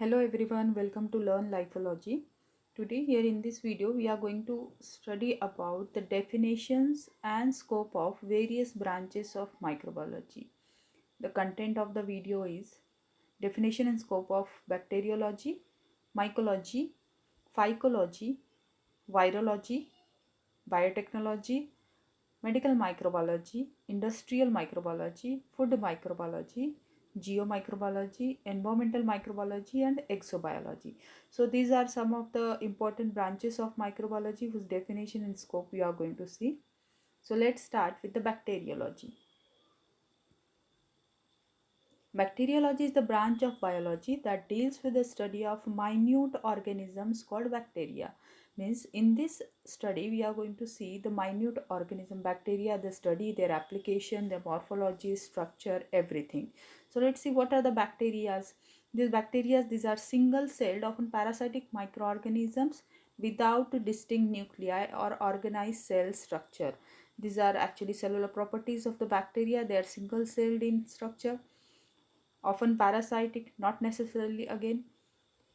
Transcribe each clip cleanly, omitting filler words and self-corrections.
Hello everyone, welcome to Learn Lifeology. Today here in this video we are going to study about the definitions and scope of various branches of microbiology. The content of the video is definition and scope of bacteriology, mycology, phycology, virology, biotechnology, medical microbiology, industrial microbiology, food microbiology, geomicrobiology, environmental microbiology, and exobiology. So, these are some of the important branches of microbiology whose definition and scope we are going to see. So, let's start with the bacteriology. Bacteriology is the branch of biology that deals with the study of minute organisms called bacteria. Means in this study we are going to see the minute organism bacteria, the study, their application, their morphology, structure, everything. So let's see what are the bacterias. These are single celled, often parasitic microorganisms without distinct nuclei or organized cell structure. These are actually cellular properties of the bacteria. They are single celled in structure, often parasitic, not necessarily again.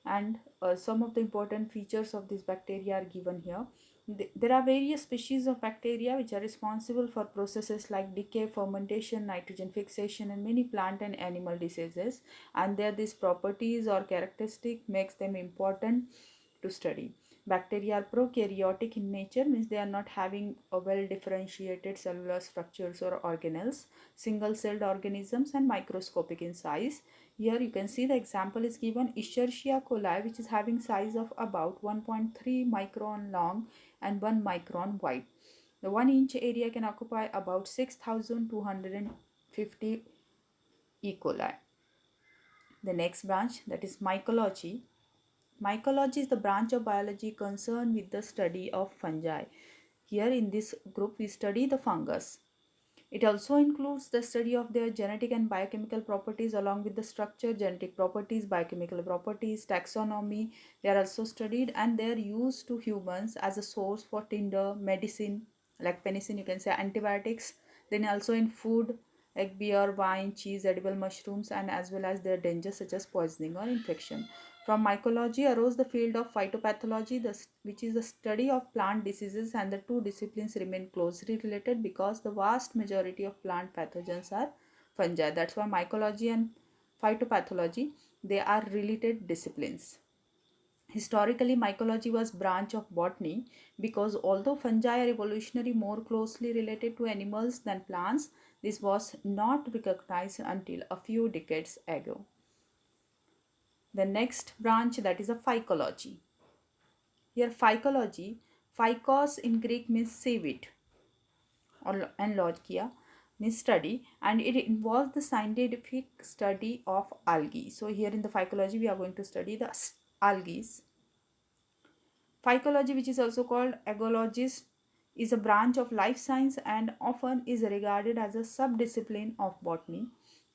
And some of the important features of these bacteria are given here. There are various species of bacteria which are responsible for processes like decay, fermentation, nitrogen fixation, and many plant and animal diseases. And these properties or characteristic makes them important to study. Bacteria are prokaryotic in nature, means they are not having a well differentiated cellular structures or organelles, single celled organisms, and microscopic in size. Here you can see the example is given Escherichia coli, which is having size of about 1.3 micron long and 1 micron wide. The 1 inch area can occupy about 6,250 E. coli. The next branch, that is mycology. Mycology is the branch of biology concerned with the study of fungi. Here in this group we study the fungus. It also includes the study of their genetic and biochemical properties along with the structure, genetic properties, biochemical properties, taxonomy. They are also studied and they are used to humans as a source for tinder, medicine, like penicillin, you can say antibiotics. Then also in food, like beer, wine, cheese, edible mushrooms, and as well as their dangers such as poisoning or infection. From mycology arose the field of phytopathology, which is the study of plant diseases, and the two disciplines remain closely related because the vast majority of plant pathogens are fungi. That's why mycology and phytopathology, they are related disciplines. Historically, mycology was branch of botany because although fungi are evolutionary more closely related to animals than plants, this was not recognized until a few decades ago. The next branch, that is a phycology. Here phycology, phykos in Greek means seaweed, and logia means study, and it involves the scientific study of algae. So here in the phycology we are going to study the algae. Phycology, which is also called agologist, is a branch of life science and often is regarded as a subdiscipline of botany.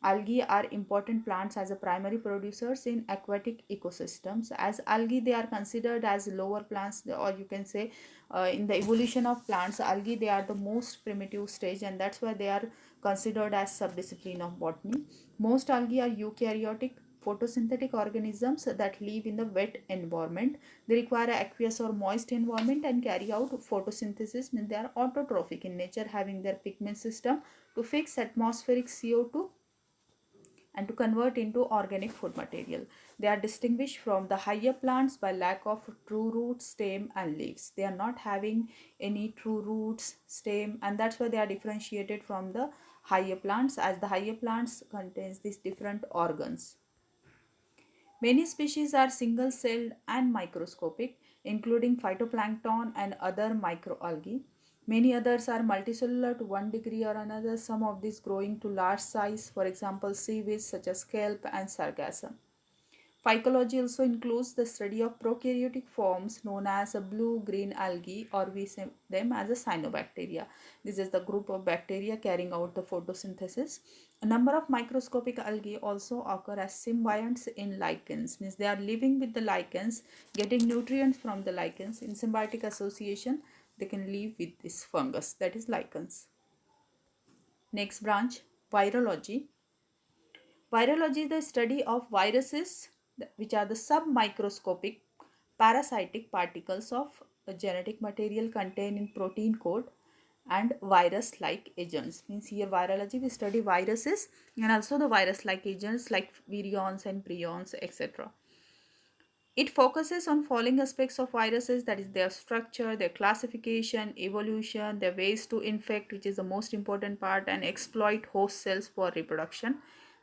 Algae are important plants as a primary producers in aquatic ecosystems. As algae, they are considered as lower plants, or you can say in the evolution of plants, algae they are the most primitive stage, and that's why they are considered as subdiscipline of botany. Most algae are eukaryotic photosynthetic organisms that live in the wet environment. They require an aqueous or moist environment and carry out photosynthesis, means they are autotrophic in nature, having their pigment system to fix atmospheric CO2 and to convert into organic food material. They are distinguished from the higher plants by lack of true root, stem, and leaves. They are not having any true roots, stem, and that's why they are differentiated from the higher plants, as the higher plants contains these different organs. Many species are single-celled and microscopic, including phytoplankton and other microalgae. Many others are multicellular to one degree or another, some of these growing to large size, for example, seaweeds such as kelp and sargassum. Phycology also includes the study of prokaryotic forms known as a blue-green algae, or we say them as a cyanobacteria. This is the group of bacteria carrying out the photosynthesis. A number of microscopic algae also occur as symbionts in lichens, means they are living with the lichens, getting nutrients from the lichens. In symbiotic association, they can live with this fungus, that is lichens. Next branch, virology. Virology is the study of viruses, which are the submicroscopic parasitic particles of genetic material contained in protein code and virus like agents. Means here virology we study viruses and also the virus like agents like virions and prions, etc. It focuses on following aspects of viruses, that is their structure, their classification, evolution, their ways to infect, which is the most important part, and exploit host cells for reproduction,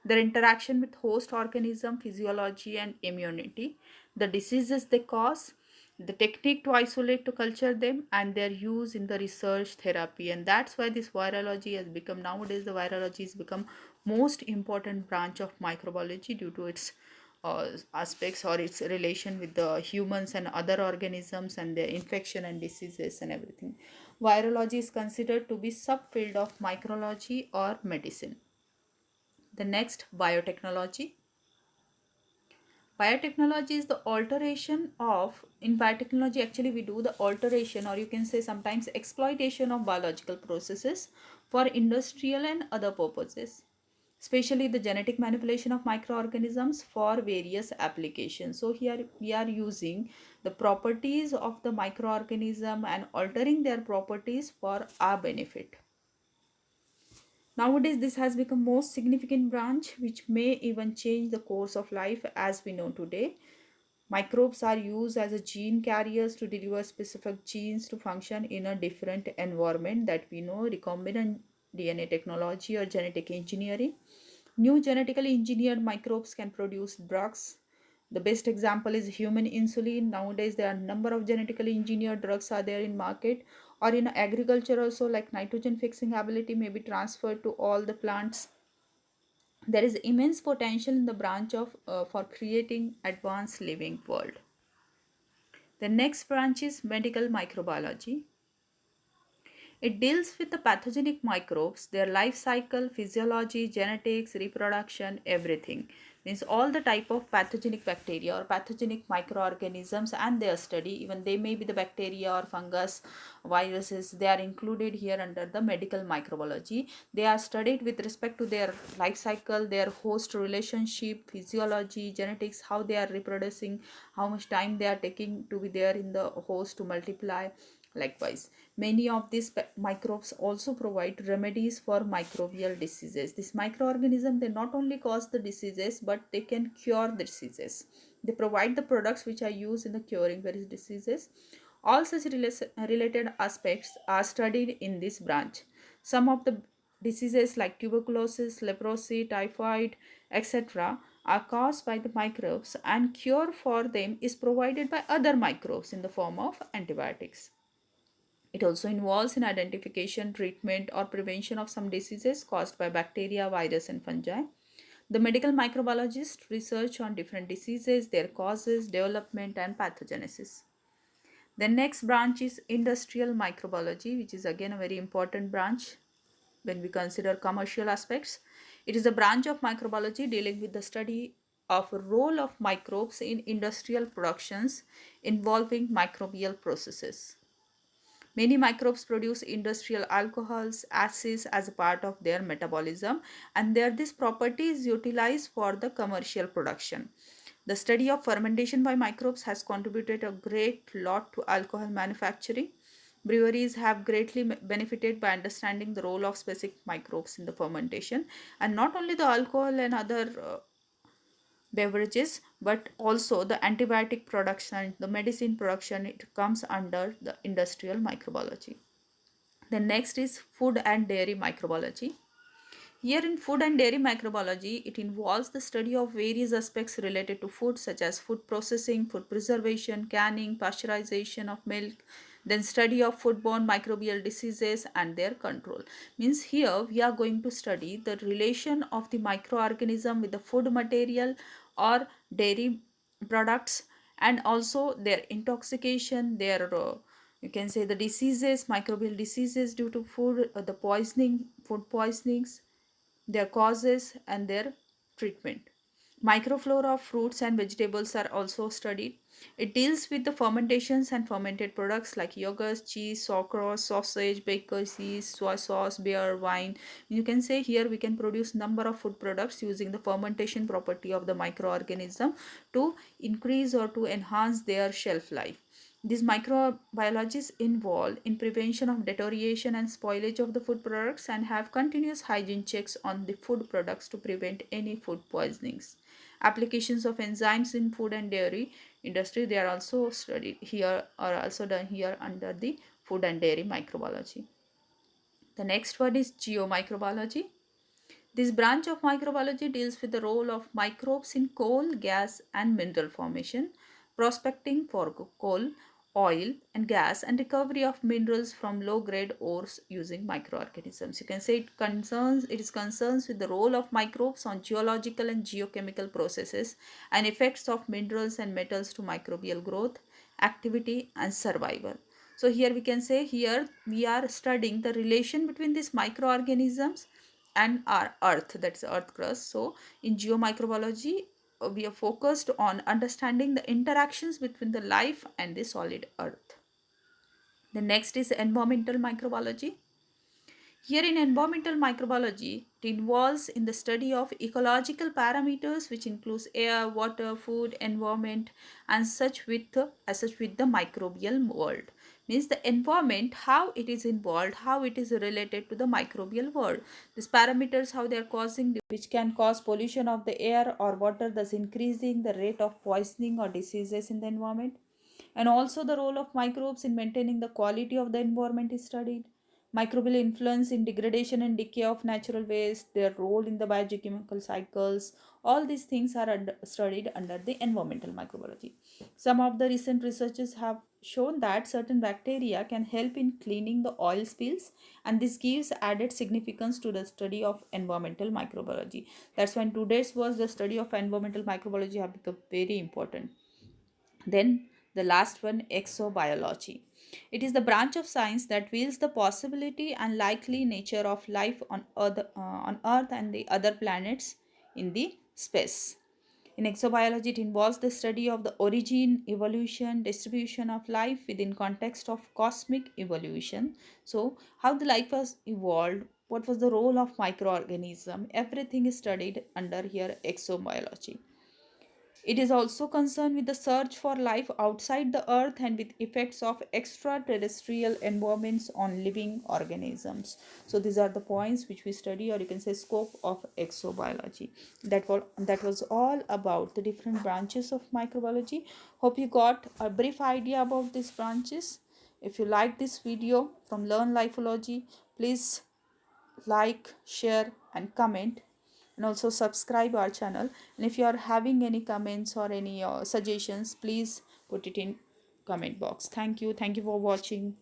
their interaction with host organism, physiology, and immunity, the diseases they cause, the technique to isolate to culture them, and their use in the research therapy. And that's why this virology has become, nowadays the virology has become most important branch of microbiology due to its aspects or its relation with the humans and other organisms and their infection and diseases and everything. Virology is considered to be subfield of microbiology or medicine. The next, biotechnology. Biotechnology is the alteration of, in biotechnology actually we do the alteration or you can say sometimes exploitation of biological processes for industrial and other purposes, especially the genetic manipulation of microorganisms for various applications. So here we are using the properties of the microorganism and altering their properties for our benefit. Nowadays, this has become most significant branch which may even change the course of life as we know today. Microbes are used as a gene carriers to deliver specific genes to function in a different environment that we know, recombinant DNA technology or genetic engineering. New genetically engineered microbes can produce drugs. The best example is human insulin. Nowadays, there are a number of genetically engineered drugs are there in market, or in agriculture also, like nitrogen fixing ability may be transferred to all the plants. There is immense potential in the branch of for creating advanced living world. The next branch is medical microbiology. It deals with the pathogenic microbes, their life cycle, physiology, genetics, reproduction, everything. Means all the type of pathogenic bacteria or pathogenic microorganisms and their study, even they may be the bacteria or fungus, viruses, they are included here under the medical microbiology. They are studied with respect to their life cycle, their host relationship, physiology, genetics, how they are reproducing, how much time they are taking to be there in the host to multiply. Likewise, many of these microbes also provide remedies for microbial diseases. This microorganism, they not only cause the diseases but they can cure the diseases. They provide the products which are used in the curing various diseases. All such related aspects are studied in this branch. Some of the diseases like tuberculosis, leprosy, typhoid, etc. are caused by the microbes, and cure for them is provided by other microbes in the form of antibiotics. It also involves in identification, treatment, or prevention of some diseases caused by bacteria, virus, and fungi. The medical microbiologist research on different diseases, their causes, development, and pathogenesis. The next branch is industrial microbiology, which is again a very important branch when we consider commercial aspects. It is a branch of microbiology dealing with the study of role of microbes in industrial productions involving microbial processes. Many microbes produce industrial alcohols, acids as a part of their metabolism, and this property is utilized for the commercial production. The study of fermentation by microbes has contributed a great lot to alcohol manufacturing. Breweries have greatly benefited by understanding the role of specific microbes in the fermentation, and not only the alcohol and other beverages but also the antibiotic production, the medicine production, it comes under the industrial microbiology. The next is food and dairy microbiology. Here in food and dairy microbiology, it involves the study of various aspects related to food such as food processing, food preservation, canning, pasteurization of milk, then study of foodborne microbial diseases and their control. Means here we are going to study the relation of the microorganism with the food material or dairy products, and also their intoxication, their you can say the diseases, microbial diseases due to food, the poisoning, food poisonings, their causes and their treatment. Microflora of fruits and vegetables are also studied. It deals with the fermentations and fermented products like yogurt, cheese, sauerkraut, sausage, bakery cheese, soy sauce, beer, wine. You can say here we can produce number of food products using the fermentation property of the microorganism to increase or to enhance their shelf life. These microbiologists involved in prevention of deterioration and spoilage of the food products and have continuous hygiene checks on the food products to prevent any food poisonings. Applications of enzymes in food and dairy industry, they are also studied here, are also done here under the food and dairy microbiology. The next one is geomicrobiology. This branch of microbiology deals with the role of microbes in coal, gas, and mineral formation, prospecting for coal, oil, and gas, and recovery of minerals from low-grade ores using microorganisms. You can say it is concerns with the role of microbes on geological and geochemical processes and effects of minerals and metals to microbial growth, activity, and survival. So here we can say here we are studying the relation between these microorganisms and our earth, that's earth crust. So in geomicrobiology we are focused on understanding the interactions between the life and the solid earth. The next is environmental microbiology. Here in environmental microbiology, it involves in the study of ecological parameters which includes air, water, food, environment, and such with the microbial world. Means the environment, how it is involved, how it is related to the microbial world. These parameters, how they are causing, which can cause pollution of the air or water, thus increasing the rate of poisoning or diseases in the environment. And also the role of microbes in maintaining the quality of the environment is studied. Microbial influence in degradation and decay of natural waste, their role in the biogeochemical cycles, all these things are studied under the environmental microbiology. Some of the recent researchers have shown that certain bacteria can help in cleaning the oil spills, and this gives added significance to the study of environmental microbiology. That's when today's was the study of environmental microbiology have become very important. Then the last one, exobiology. It is the branch of science that reveals the possibility and likely nature of life on Earth and the other planets in the space. In exobiology, it involves the study of the origin, evolution, distribution of life within context of cosmic evolution. So, how the life has evolved, what was the role of microorganism, everything is studied under here exobiology. It is also concerned with the search for life outside the earth and with effects of extraterrestrial environments on living organisms. So these are the points which we study, or you can say scope of exobiology. That was all about the different branches of microbiology. Hope you got a brief idea about these branches. If you like this video from Learn Lifeology, please like, share, and comment, and also subscribe our channel. And if you are having any comments or any suggestions, please put it in comment box. Thank you for watching.